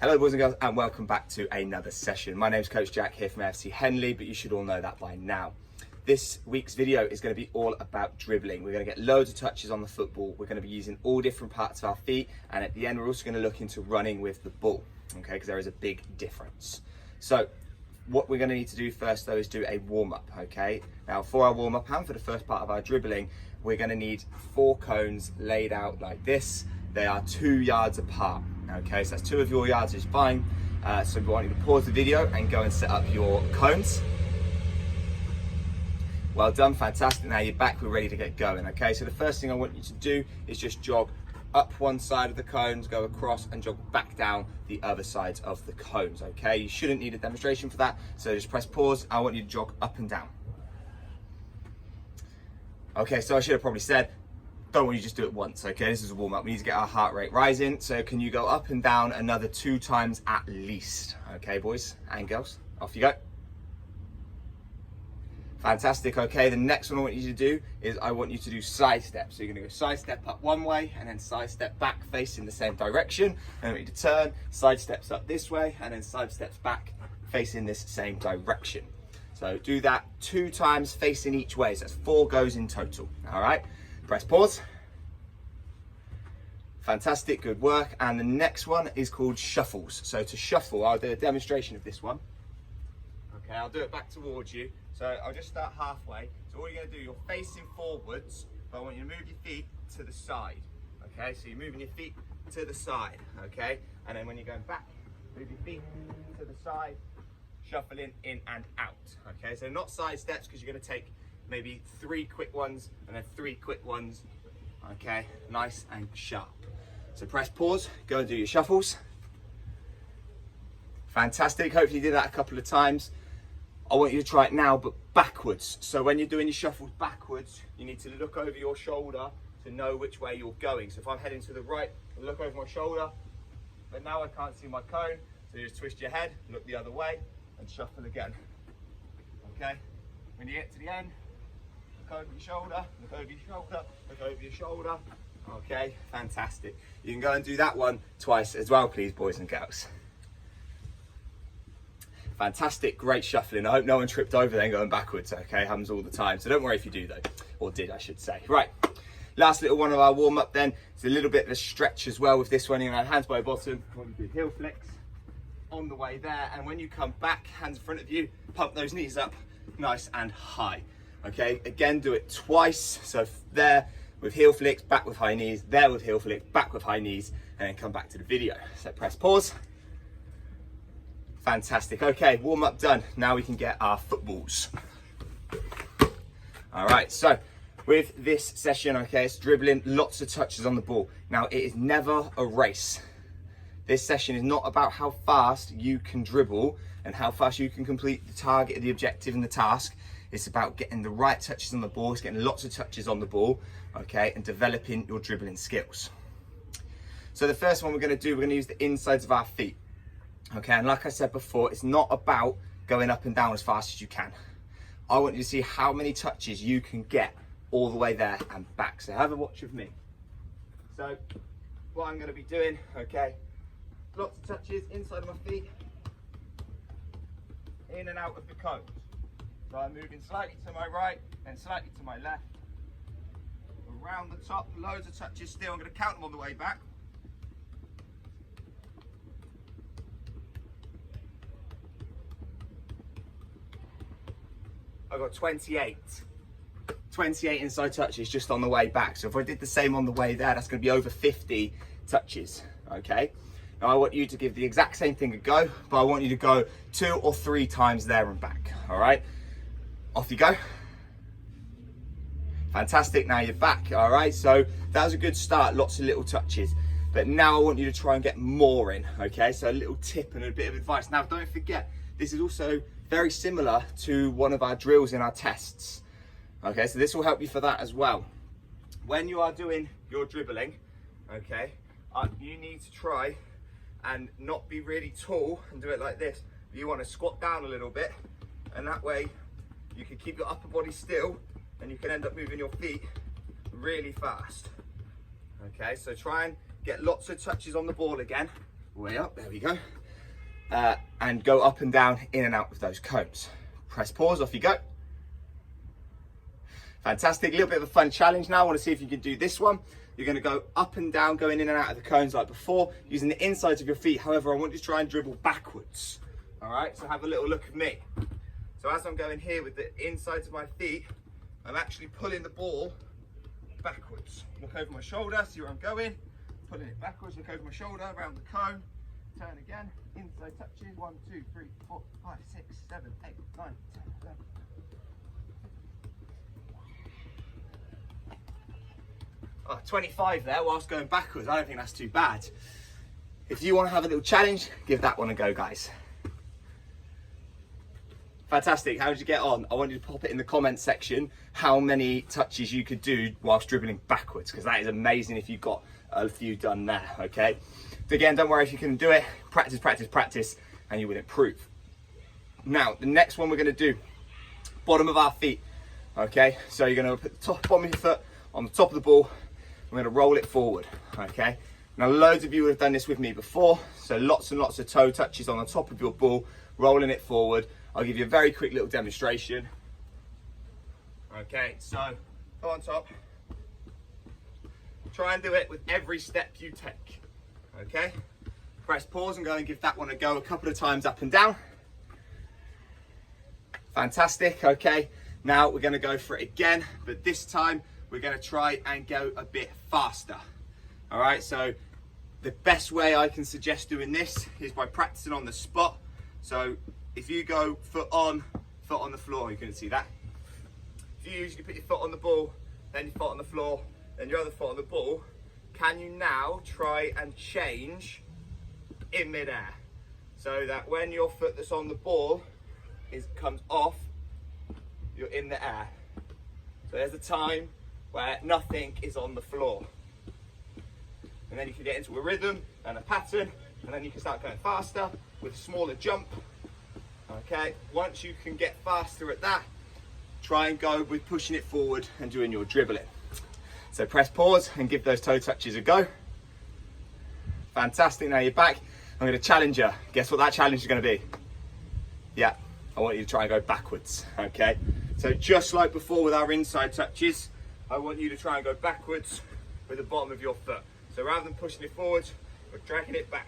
Hello boys and girls, and welcome back to another session. My name's Coach Jack here from FC Henley, but you should all know that by now. This week's video is going to be all about dribbling. We're going to get loads of touches on the football. We're going to be using all different parts of our feet, and at the end we're also going to look into running with the ball, okay, because there is a big difference. So what we're going to need to do first though is do a warm-up, okay? Now for our warm-up and for the first part of our dribbling, we're going to need 4 cones laid out like this. They are 2 yards apart. Okay, so that's 2 of your yards is fine. So we want you to pause the video and go and set up your cones. Well done, fantastic. Now you're back, we're ready to get going. Okay, so the first thing I want you to do is just jog up one side of the cones, go across and jog back down the other sides of the cones. Okay, you shouldn't need a demonstration for that. So just press pause. I want you to jog up and down. Okay, so I should have probably said, don't want you to just do it once, okay? This is a warm up. We need to get our heart rate rising. So can you go up and down another 2 times at least? Okay, boys and girls, off you go. Fantastic, okay. The next one I want you to do is I want you to do side steps. So you're gonna go side step up one way and then side step back facing the same direction. And I want you to turn, side steps up this way and then side steps back facing this same direction. So do that 2 times facing each way. So that's 4 goes in total, all right? Press pause. Fantastic, good work. And the next one is called shuffles. So to shuffle, I'll do a demonstration of this one. Okay, I'll do it back towards you. So I'll just start halfway. So all you're gonna do, you're facing forwards, but I want you to move your feet to the side. Okay, so you're moving your feet to the side, okay? And then when you're going back, move your feet to the side, shuffling in and out. Okay, so not side steps because you're gonna take maybe 3 quick ones and then 3 quick ones. Okay, nice and sharp. So press pause, go and do your shuffles. Fantastic, hopefully you did that a couple of times. I want you to try it now, but backwards. So when you're doing your shuffles backwards, you need to look over your shoulder to know which way you're going. So if I'm heading to the right, I look over my shoulder, but now I can't see my cone. So you just twist your head, look the other way, and shuffle again. Okay, when you get to the end, look over your shoulder, look over your shoulder, look over your shoulder. Okay, fantastic. You can go and do that one twice as well, please, boys and girls. Fantastic, great shuffling. I hope no one tripped over then going backwards, okay? Happens all the time. So don't worry if you do though, or did I should say. Right, last little one of our warm up then. It's a little bit of a stretch as well with this one. You're gonna have hands by bottom, want to do heel flicks on the way there. And when you come back, hands in front of you, pump those knees up nice and high. Okay, again, do it twice. So there with heel flicks, back with high knees, there with heel flicks, back with high knees, and then come back to the video. So press pause. Fantastic, okay, warm up done. Now we can get our footballs. All right, so with this session, okay, it's dribbling, lots of touches on the ball. Now it is never a race. This session is not about how fast you can dribble and how fast you can complete the target, the objective and the task. It's about getting the right touches on the ball, it's getting lots of touches on the ball, okay, and developing your dribbling skills. So the first one we're gonna do, we're gonna use the insides of our feet. Okay, and like I said before, it's not about going up and down as fast as you can. I want you to see how many touches you can get all the way there and back. So have a watch of me. So what I'm gonna be doing, okay, lots of touches inside of my feet, in and out of the cones. So I'm moving slightly to my right and slightly to my left. Around the top, loads of touches still. I'm gonna count them on the way back. I've got 28 inside touches just on the way back. So if I did the same on the way there, that's gonna be over 50 touches, okay? Now I want you to give the exact same thing a go, but I want you to go 2 or 3 times there and back, all right? Off you go. Fantastic, now you're back, all right? So that was a good start, lots of little touches. But now I want you to try and get more in, okay? So a little tip and a bit of advice. Now don't forget, this is also very similar to one of our drills in our tests. Okay, so this will help you for that as well. When you are doing your dribbling, okay, you need to try and not be really tall and do it like this. You want to squat down a little bit, and that way you can keep your upper body still and you can end up moving your feet really fast. Okay, so try and get lots of touches on the ball again. way up, there we go. And go up and down, in and out of those cones. Press pause, off you go. Fantastic, a little bit of a fun challenge now. I want to see if you can do this one. You're going to go up and down, going in and out of the cones like before, using the insides of your feet. However, I want you to try and dribble backwards. All right, so have a little look at me. So as I'm going here with the insides of my feet, I'm actually pulling the ball backwards. Look over my shoulder, see where I'm going. Pulling it backwards, look over my shoulder, around the cone. Turn again, inside touches. 1, 2, 3, 4, 5, 6, 7, 8, 9, 10, 11. Oh, 25 there whilst going backwards. I don't think that's too bad. If you want to have a little challenge, give that one a go, guys. Fantastic. How did you get on? I want you to pop it in the comment section how many touches you could do whilst dribbling backwards, because that is amazing if you've got a few done there, okay? So again, don't worry if you couldn't do it. Practice, practice, practice, and you will improve. Now, the next one we're going to do, bottom of our feet, okay? So you're going to put the bottom of your foot on the top of the ball. We're going to roll it forward, okay? Now, loads of you would have done this with me before, so lots and lots of toe touches on the top of your ball, rolling it forward. I'll give you a very quick little demonstration. Okay, so go on top. Try and do it with every step you take, okay? Press pause and go and give that one a go a couple of times up and down. Fantastic, okay. Now we're gonna go for it again, but this time we're gonna try and go a bit faster. All right, so the best way I can suggest doing this is by practicing on the spot. So if you go foot on the floor, you can see that. If you usually put your foot on the ball, then your foot on the floor, then your other foot on the ball, can you now try and change in midair? So that when your foot that's on the ball comes off, you're in the air. So there's a time where nothing is on the floor. And then you can get into a rhythm and a pattern, and then you can start going faster with a smaller jump. Okay, once you can get faster at that, try and go with pushing it forward and doing your dribbling. So press pause and give those toe touches a go. Fantastic, now you're back. I'm going to challenge you. Guess what that challenge is going to be? Yeah, I want you to try and go backwards, okay? So just like before with our inside touches, I want you to try and go backwards with the bottom of your foot. So rather than pushing it forward, we're dragging it back.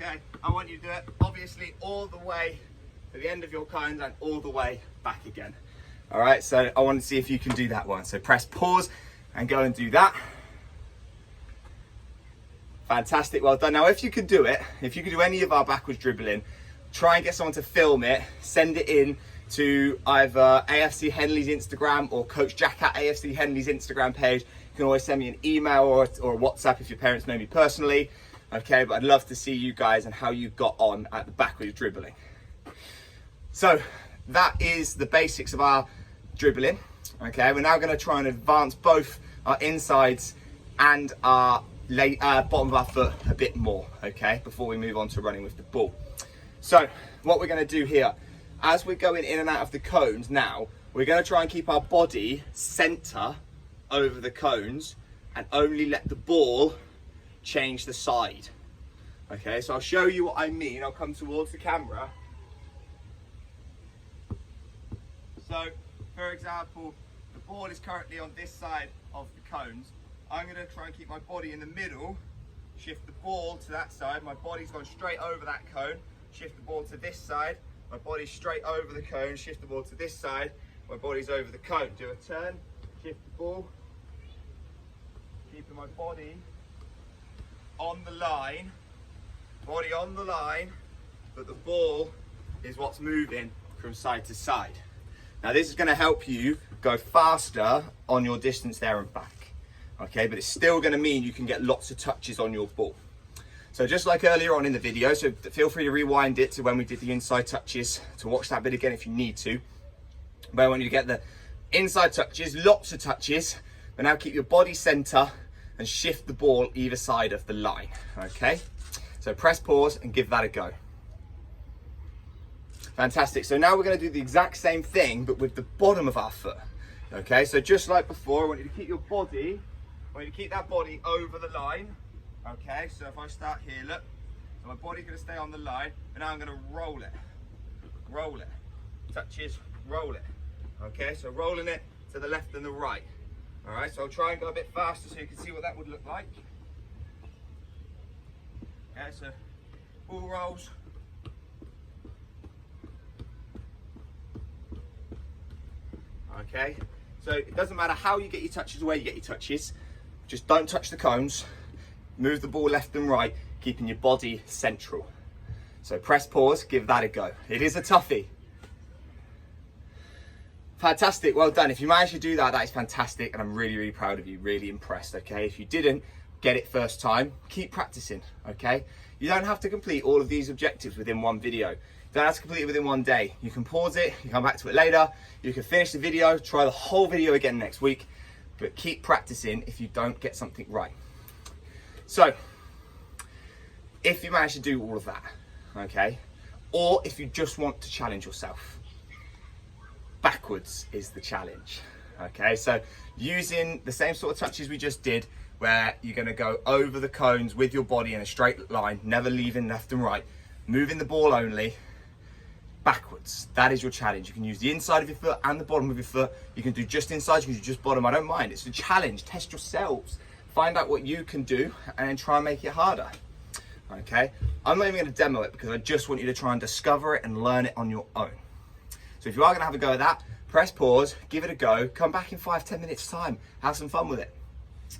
Okay, I want you to do it obviously all the way to the end of your cones and all the way back again. All right, so I want to see if you can do that one. So press pause and go and do that. Fantastic, well done. Now if you could do it, if you could do any of our backwards dribbling, try and get someone to film it, send it in to either AFC Henley's Instagram or Coach Jack at AFC Henley's Instagram page. You can always send me an email or a WhatsApp if your parents know me personally. Okay, but I'd love to see you guys and how you got on at the backwards dribbling. So that is the basics of our dribbling. Okay, we're now going to try and advance both our insides and our bottom of our foot a bit more, okay, before we move on to running with the ball. So what we're going to do here, as we're going in and out of the cones now, we're going to try and keep our body center over the cones and only let the ball change the side. Okay, so I'll show you what I mean. I'll come towards the camera. So, for example, the ball is currently on this side of the cones. I'm going to try and keep my body in the middle, shift the ball to that side. My body's gone straight over that cone, shift the ball to this side. My body's straight over the cone, shift the ball to this side. My body's over the cone. Do a turn, shift the ball, keeping my body on the line, but the ball is what's moving from side to side. Now this is going to help you go faster on your distance there and back, okay, but it's still going to mean you can get lots of touches on your ball. So just like earlier on in the video, so feel free to rewind it to when we did the inside touches to watch that bit again if you need to. But I want you to get the inside touches, lots of touches, but now keep your body center and shift the ball either side of the line, okay? So press pause and give that a go. Fantastic, so now we're gonna do the exact same thing, but with the bottom of our foot. Okay, so just like before, I want you to keep your body, I want you to keep that body over the line. Okay, so if I start here, look, so my body's gonna stay on the line, but now I'm gonna roll it, touches, roll it. Okay, so rolling it to the left and the right. All right, so I'll try and go a bit faster so you can see what that would look like. Okay, so ball rolls. Okay, so it doesn't matter how you get your touches or where you get your touches, just don't touch the cones, move the ball left and right, keeping your body central. So press pause, give that a go. It is a toughie. Fantastic, well done. If you managed to do that, that is fantastic, and I'm really, really proud of you, really impressed, okay? If you didn't get it first time, keep practicing, okay? You don't have to complete all of these objectives within one video. You don't have to complete it within one day. You can pause it, you can come back to it later, you can finish the video, try the whole video again next week, but keep practicing if you don't get something right. So, if you manage to do all of that, okay, or if you just want to challenge yourself, backwards is the challenge. Okay, so using the same sort of touches we just did, where you're going to go over the cones with your body in a straight line, never leaving left and right, moving the ball only, backwards. That is your challenge. You can use the inside of your foot and the bottom of your foot. You can do just inside, you can do just bottom. I don't mind. It's a challenge. Test yourselves. Find out what you can do and then try and make it harder. Okay, I'm not even going to demo it because I just want you to try and discover it and learn it on your own. So if you are going to have a go at that, press pause, give it a go, come back in 5-10 minutes time, have some fun with it.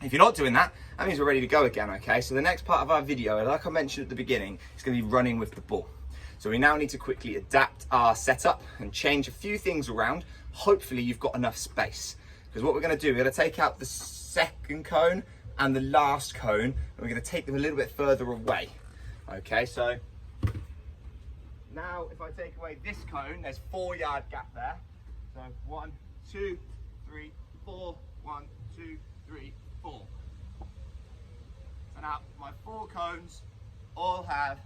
If you're not doing that, that means we're ready to go again, okay? So the next part of our video, like I mentioned at the beginning, is going to be running with the ball. So we now need to quickly adapt our setup and change a few things around. Hopefully you've got enough space. Because what we're going to do, we're going to take out the second cone and the last cone, and we're going to take them a little bit further away. Okay, so now, if I take away this cone, there's 4-yard gap there. So 1, 2, 3, 4. 1, 2, 3, 4. So now my 4 cones all have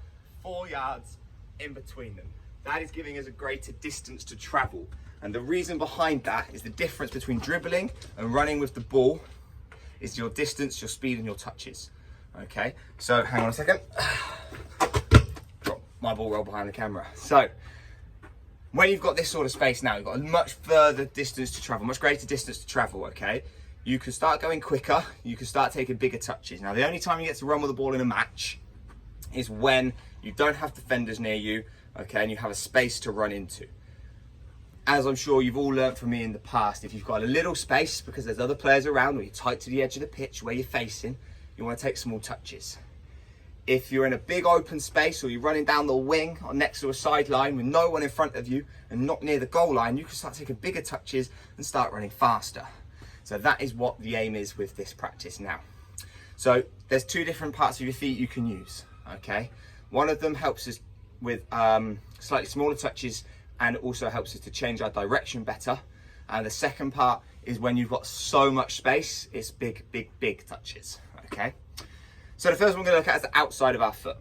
4 yards in between them. That is giving us a greater distance to travel. And the reason behind that is the difference between dribbling and running with the ball is your distance, your speed, and your touches. Okay, so hang on a second. My ball roll behind the camera. So when you've got this sort of space now, you've got a much further distance to travel, much greater distance to travel, okay? You can start going quicker, you can start taking bigger touches. Now the only time you get to run with the ball in a match is when you don't have defenders near you, okay, and you have a space to run into. As I'm sure you've all learnt from me in the past, if you've got a little space because there's other players around or you're tight to the edge of the pitch where you're facing, you want to take small touches. If you're in a big open space or you're running down the wing or next to a sideline with no one in front of you and not near the goal line, you can start taking bigger touches and start running faster. So that is what the aim is with this practice now. So there's 2 different parts of your feet you can use, okay? One of them helps us with slightly smaller touches and also helps us to change our direction better. And the second part is when you've got so much space, it's big, big, big touches, okay? So the first one we're going to look at is the outside of our foot.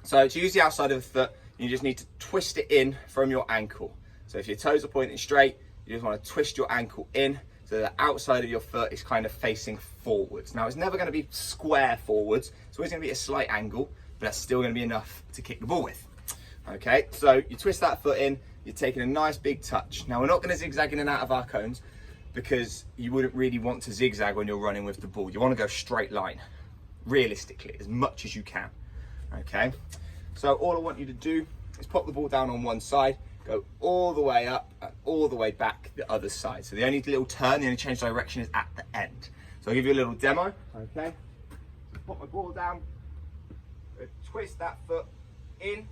So to use the outside of the foot, you just need to twist it in from your ankle. So if your toes are pointing straight, you just want to twist your ankle in so the outside of your foot is kind of facing forwards. Now it's never going to be square forwards, it's always going to be a slight angle, but that's still going to be enough to kick the ball with. Okay, so you twist that foot in, you're taking a nice big touch. Now we're not going to zigzag in and out of our cones because you wouldn't really want to zigzag when you're running with the ball. You want to go straight line. Realistically, as much as you can. Okay, so all I want you to do is pop the ball down on one side, go all the way up and all the way back the other side. So the only little turn, the only change direction is at the end. So I'll give you a little demo. Okay, so pop my ball down, twist that foot in.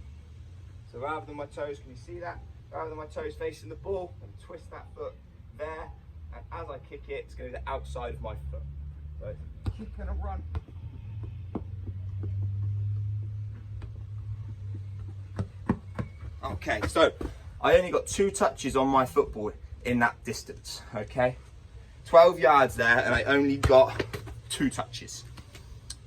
So rather than my toes, can you see that? Rather than my toes facing the ball, and twist that foot there, and as I kick it, it's going to be the outside of my foot. So kick and a run. Okay, so I only got 2 touches on my football in that distance, okay? 12 yards there, and I only got 2 touches.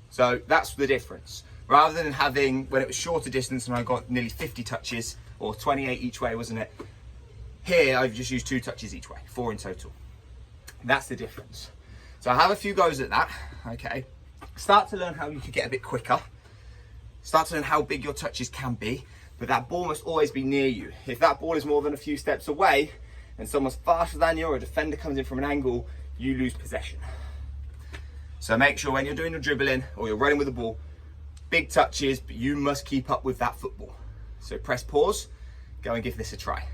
So that's the difference. Rather than having, when it was shorter distance and I got nearly 50 touches, or 28 each way, wasn't it? Here, I've just used 2 touches each way, 4 in total. That's the difference. So I have a few goes at that, okay? Start to learn how you can get a bit quicker. Start to learn how big your touches can be, but that ball must always be near you. If that ball is more than a few steps away and someone's faster than you or a defender comes in from an angle, you lose possession. So make sure when you're doing your dribbling or you're running with the ball, big touches, but you must keep up with that football. So press pause, go and give this a try.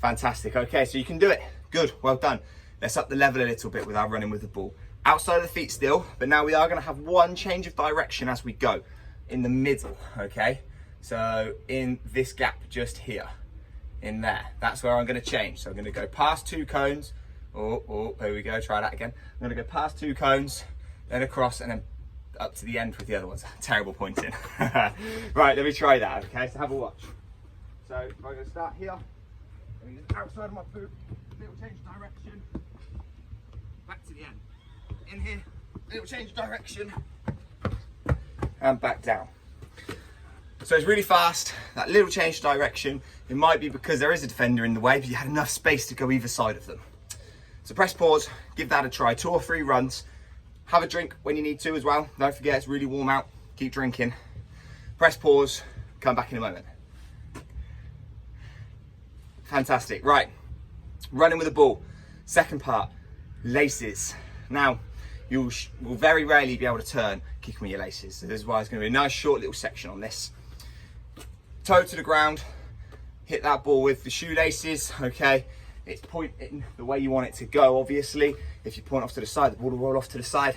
Fantastic, okay, so you can do it. Good, well done. Let's up the level a little bit with our running with the ball. Outside of the feet still, but now we are gonna have one change of direction as we go. In the middle, okay? So in this gap just here, in there. That's where I'm gonna change. So I'm gonna go past 2 cones. Oh, there we go, try that again. I'm gonna go past 2 cones, then across, and then up to the end with the other ones. Terrible pointing. Right, let me try that, okay? So have a watch. So I'm gonna start here. Outside of my boot, little change of direction, back to the end. In here, little change of direction, and back down. So it's really fast, that little change of direction. It might be because there is a defender in the way, but you had enough space to go either side of them. So press pause, give that a try, 2 or 3 runs. Have a drink when you need to as well. Don't forget it's really warm out, keep drinking. Press pause, come back in a moment. Fantastic, right, running with the ball. Second part, laces. Now, you will very rarely be able to turn kicking with your laces. So this is why it's going to be a nice short little section on this. Toe to the ground, hit that ball with the shoelaces, okay? It's pointing the way you want it to go, obviously. If you point off to the side, the ball will roll off to the side.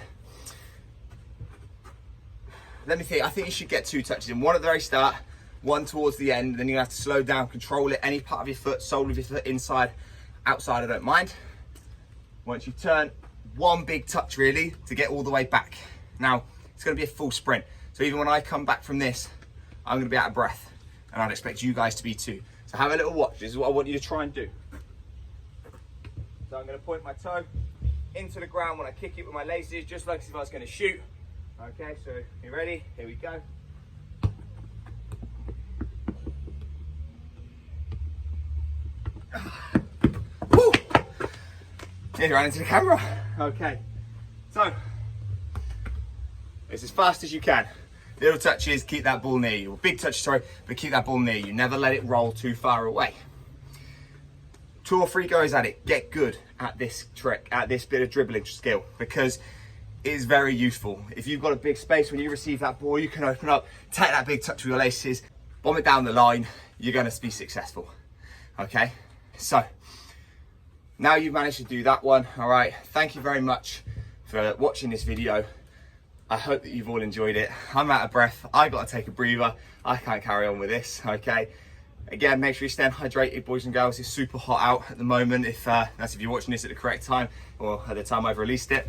Let me think, I think you should get 2 touches in. One at the very start, 1 towards the end, then you're gonna have to slow down, control it, any part of your foot, sole of your foot, inside, outside, I don't mind. Once you turn, 1 big touch really to get all the way back. Now, it's gonna be a full sprint. So even when I come back from this, I'm gonna be out of breath, and I'd expect you guys to be too. So have a little watch, this is what I want you to try and do. So I'm gonna point my toe into the ground when I kick it with my laces, just like as if I was gonna shoot. Okay, so you ready? Here we go. Woo! Nearly ran into the camera. Okay, so it's as fast as you can. Little touches, keep that ball near you. Or big touches, sorry, but keep that ball near you. Never let it roll too far away. 2 or 3 goes at it. Get good at this trick, at this bit of dribbling skill, because it is very useful. If you've got a big space when you receive that ball, you can open up, take that big touch with your laces, bomb it down the line, you're gonna be successful. Okay, so now you've managed to do that one. All right, thank you very much for watching this video. I hope that you've all enjoyed it. I'm out of breath, I gotta take a breather. I can't carry on with this, okay? Again, make sure you stay hydrated, boys and girls. It's super hot out at the moment, that's if you're watching this at the correct time or at the time I've released it.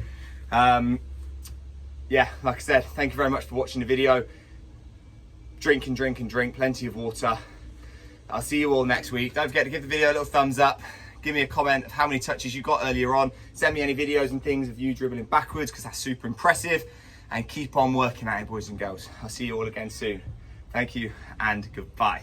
Yeah, like I said, thank you very much for watching the video. Drink and drink and drink, plenty of water. I'll see you all next week. Don't forget to give the video a little thumbs up. Give me a comment of how many touches you got earlier on. Send me any videos and things of you dribbling backwards, because that's super impressive. And keep on working at it, boys and girls. I'll see you all again soon. Thank you and goodbye.